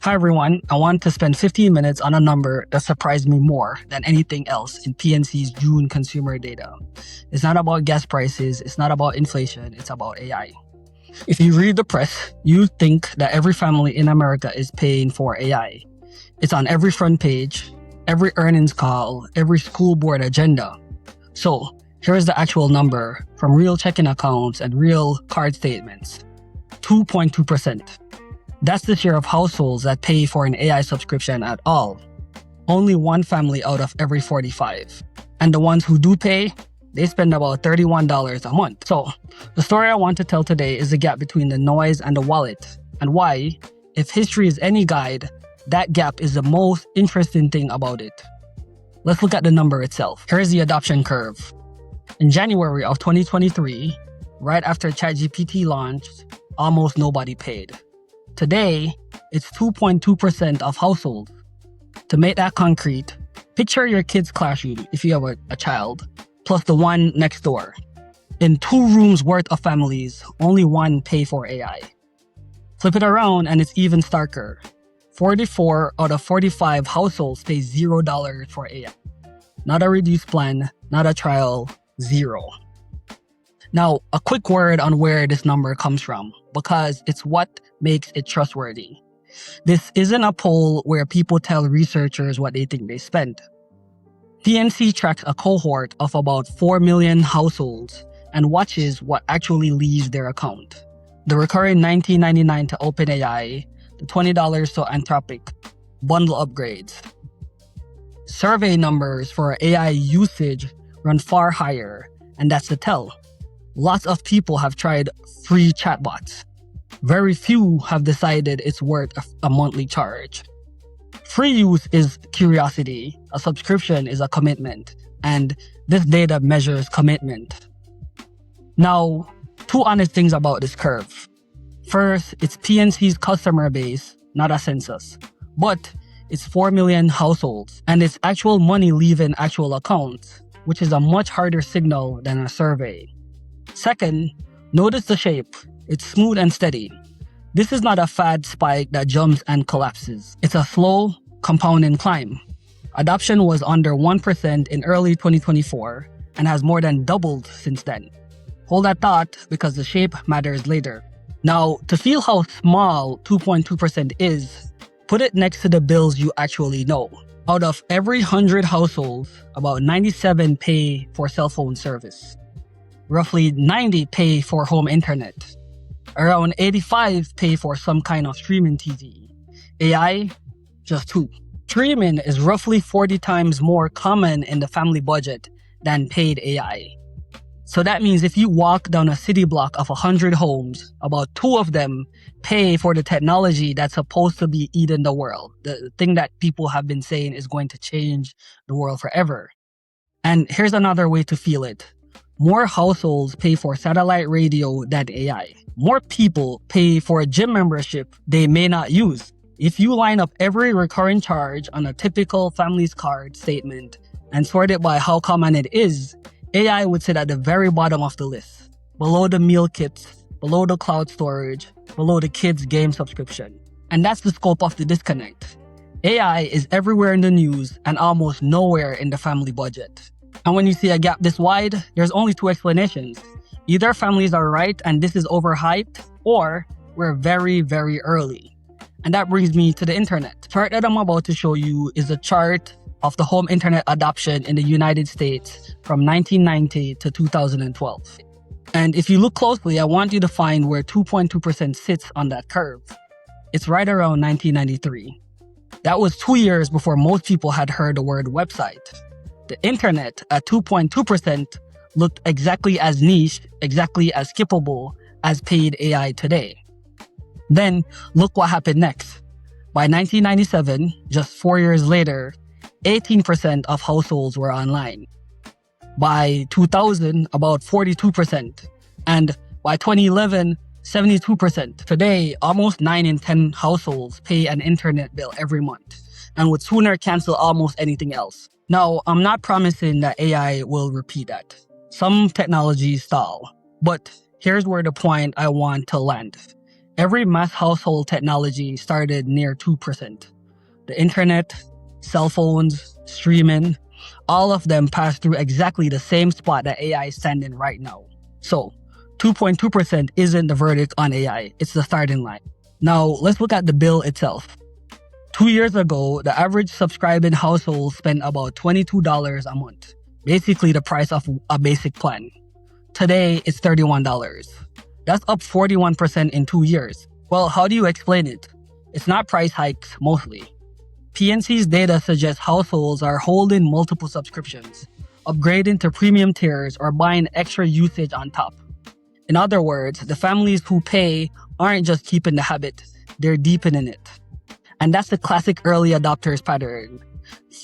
Hi everyone, I want to spend 15 minutes on a number that surprised me more than anything else in PNC's June consumer data. It's not about gas prices, it's not about inflation, it's about AI. If you read the press, you think that every family in America is paying for AI. It's on every front page, every earnings call, every school board agenda. So, here's the actual number from real checking accounts and real card statements. 2.2%. That's the share of households that pay for an AI subscription at all. Only one family out of every 45. And the ones who do pay, they spend about $31 a month. So, the story I want to tell today is the gap between the noise and the wallet, and why, if history is any guide, that gap is the most interesting thing about it. Let's look at the number itself. Here's the adoption curve. In January of 2023, right after ChatGPT launched, almost nobody paid. Today, it's 2.2% of households. To make that concrete, picture your kid's classroom, if you have a child, plus the one next door. In 2 rooms worth of families, only one pay for AI. Flip it around and it's even starker. 44 out of 45 households pay $0 for AI. Not a reduced plan, not a trial, zero. Now, a quick word on where this number comes from, because it's what makes it trustworthy. This isn't a poll where people tell researchers what they think they spend. PNC tracks a cohort of about 4 million households and watches what actually leaves their account. The recurring $19.99 to OpenAI, the $20 to Anthropic, bundle upgrades. Survey numbers for AI usage run far higher, and that's the tell. Lots of people have tried free chatbots. Very few have decided it's worth a monthly charge. Free use is curiosity, a subscription is a commitment, and this data measures commitment. Now, 2 honest things about this curve. First, it's PNC's customer base, not a census. But it's 4 million households, and it's actual money leaving actual accounts, which is a much harder signal than a survey. Second, notice the shape. It's smooth and steady. This is not a fad spike that jumps and collapses. It's a slow, compounding climb. Adoption was under 1% in early 2024 and has more than doubled since then. Hold that thought because the shape matters later. Now, to feel how small 2.2% is, put it next to the bills you actually know. Out of every 100 households, about 97 pay for cell phone service. Roughly 90 pay for home internet. Around 85 pay for some kind of streaming TV. AI, just 2. Streaming is roughly 40 times more common in the family budget than paid AI. So that means if you walk down a city block of 100 homes, about 2 of them pay for the technology that's supposed to be eating the world. The thing that people have been saying is going to change the world forever. And here's another way to feel it. More households pay for satellite radio than AI. More people pay for a gym membership they may not use. If you line up every recurring charge on a typical family's card statement and sort it by how common it is, AI would sit at the very bottom of the list. Below the meal kits, below the cloud storage, below the kids' game subscription. And that's the scope of the disconnect. AI is everywhere in the news and almost nowhere in the family budget. And when you see a gap this wide, there's only 2 explanations. Either families are right and this is overhyped, or we're very, very early. And that brings me to the internet. The chart that I'm about to show you is a chart of the home internet adoption in the United States from 1990 to 2012. And if you look closely, I want you to find where 2.2% sits on that curve. It's right around 1993. That was 2 years before most people had heard the word website. The internet at 2.2% looked exactly as niche, exactly as skippable as paid AI today. Then, look what happened next. By 1997, just 4 years later, 18% of households were online. By 2000, about 42%. And by 2011, 72%. Today, almost 9 in 10 households pay an internet bill every month and would sooner cancel almost anything else. Now, I'm not promising that AI will repeat that. Some technologies stall. But here's where the point I want to land. Every mass household technology started near 2%. The internet, cell phones, streaming, all of them pass through exactly the same spot that AI is standing right now. So, 2.2% isn't the verdict on AI, it's the starting line. Now, let's look at the bill itself. 2 years ago, the average subscribing household spent about $22 a month, basically the price of a basic plan. Today, it's $31. That's up 41% in 2 years. Well, how do you explain it? It's not price hikes, mostly. PNC's data suggests households are holding multiple subscriptions, upgrading to premium tiers, or buying extra usage on top. In other words, the families who pay aren't just keeping the habit, they're deepening it. And that's the classic early adopters pattern.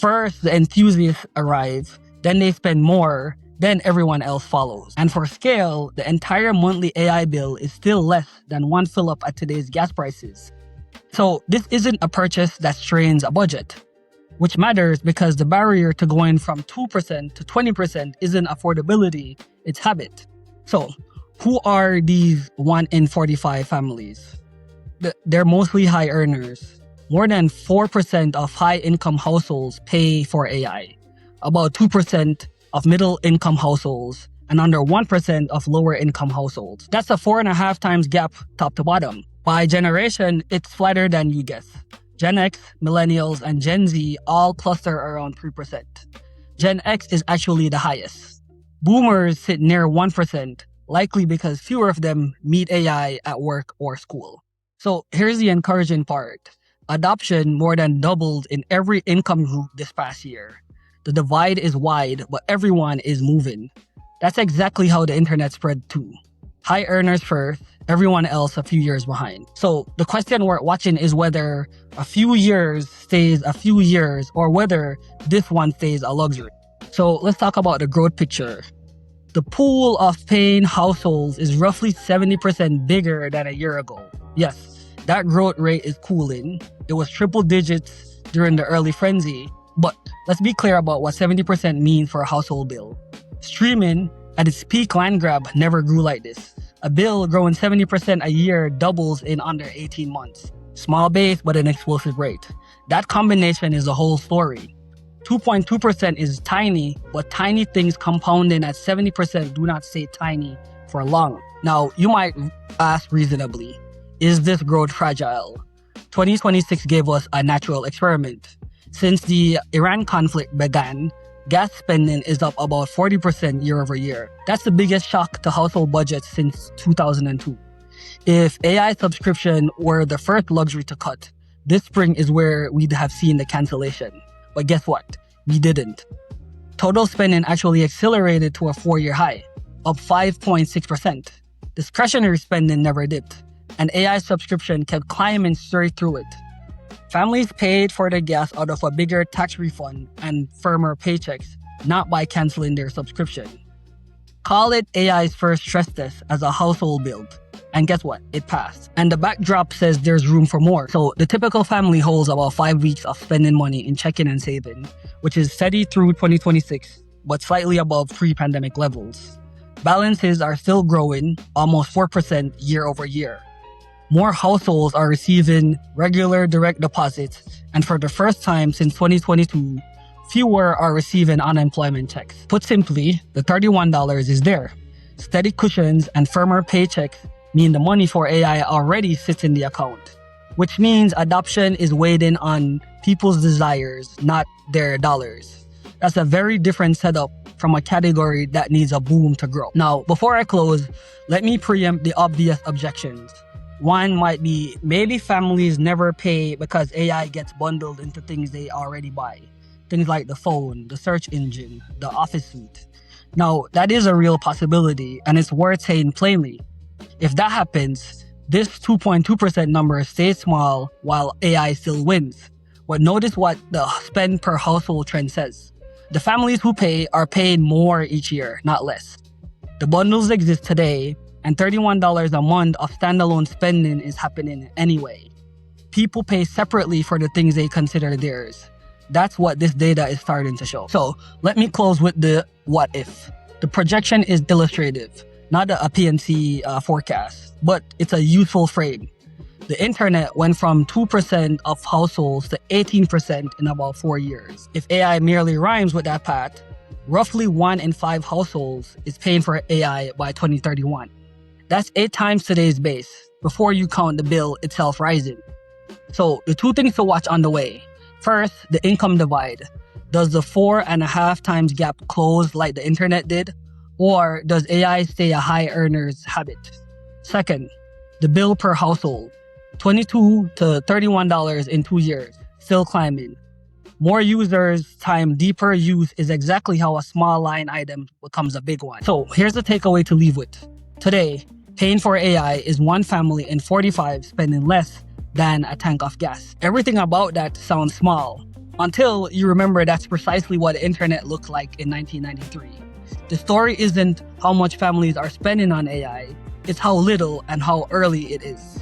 First, the enthusiasts arrive, then they spend more, then everyone else follows. And for scale, the entire monthly AI bill is still less than one fill-up at today's gas prices. So this isn't a purchase that strains a budget, which matters because the barrier to going from 2% to 20% isn't affordability, it's habit. So who are these 1 in 45 families? They're mostly high earners. More than 4% of high-income households pay for AI, about 2% of middle-income households, and under 1% of lower-income households. That's a 4.5 times gap top to bottom. By generation, it's flatter than you guess. Gen X, Millennials, and Gen Z all cluster around 3%. Gen X is actually the highest. Boomers sit near 1%, likely because fewer of them meet AI at work or school. So here's the encouraging part. Adoption more than doubled in every income group this past year. The divide is wide, but everyone is moving. That's exactly how the internet spread too. High earners first, everyone else a few years behind. So the question we're watching is whether a few years stays a few years or whether this one stays a luxury. So let's talk about the growth picture. The pool of paying households is roughly 70% bigger than a year ago. Yes, that growth rate is cooling. It was triple digits during the early frenzy. But let's be clear about what 70% means for a household bill. Streaming, at its peak land grab, never grew like this. A bill growing 70% a year doubles in under 18 months. Small base, but an explosive rate. That combination is the whole story. 2.2% is tiny, but tiny things compounding at 70% do not stay tiny for long. Now, you might ask reasonably, is this growth fragile? 2026 gave us a natural experiment. Since the Iran conflict began, gas spending is up about 40% year over year. That's the biggest shock to household budgets since 2002. If AI subscription were the first luxury to cut, this spring is where we'd have seen the cancellation. But guess what? We didn't. Total spending actually accelerated to a 4-year high, up 5.6%. Discretionary spending never dipped, and AI subscription kept climbing straight through it. Families paid for the gas out of a bigger tax refund and firmer paychecks, not by canceling their subscription. Call it AI's first stress test as a household build. And guess what? It passed. And the backdrop says there's room for more. So the typical family holds about 5 weeks of spending money in checking and saving, which is steady through 2026, but slightly above pre-pandemic levels. Balances are still growing, almost 4% year over year. More households are receiving regular direct deposits, and for the first time since 2022, fewer are receiving unemployment checks. Put simply, the $31 is there. Steady cushions and firmer paychecks mean the money for AI already sits in the account, which means adoption is waiting on people's desires, not their dollars. That's a very different setup from a category that needs a boom to grow. Now, before I close, let me preempt the obvious objections. One might be, maybe families never pay because AI gets bundled into things they already buy. Things like the phone, the search engine, the office suite. Now, that is a real possibility, and it's worth saying plainly. If that happens, this 2.2% number stays small while AI still wins. But notice what the spend per household trend says. The families who pay are paying more each year, not less. The bundles exist today, and $31 a month of standalone spending is happening anyway. People pay separately for the things they consider theirs. That's what this data is starting to show. So let me close with the what if. The projection is illustrative, not a PNC forecast, but it's a useful frame. The internet went from 2% of households to 18% in about 4 years. If AI merely rhymes with that path, roughly 1 in 5 households is paying for AI by 2031. That's 8 times today's base, before you count the bill itself rising. So the 2 things to watch on the way. First, the income divide. Does the 4.5 times gap close like the internet did? Or does AI stay a high earner's habit? Second, the bill per household. $22 to $31 in 2 years, still climbing. More users time deeper use is exactly how a small line item becomes a big one. So here's the takeaway to leave with. Today, paying for AI is one family in 45 spending less than a tank of gas. Everything about that sounds small, until you remember that's precisely what the internet looked like in 1993. The story isn't how much families are spending on AI, it's how little and how early it is.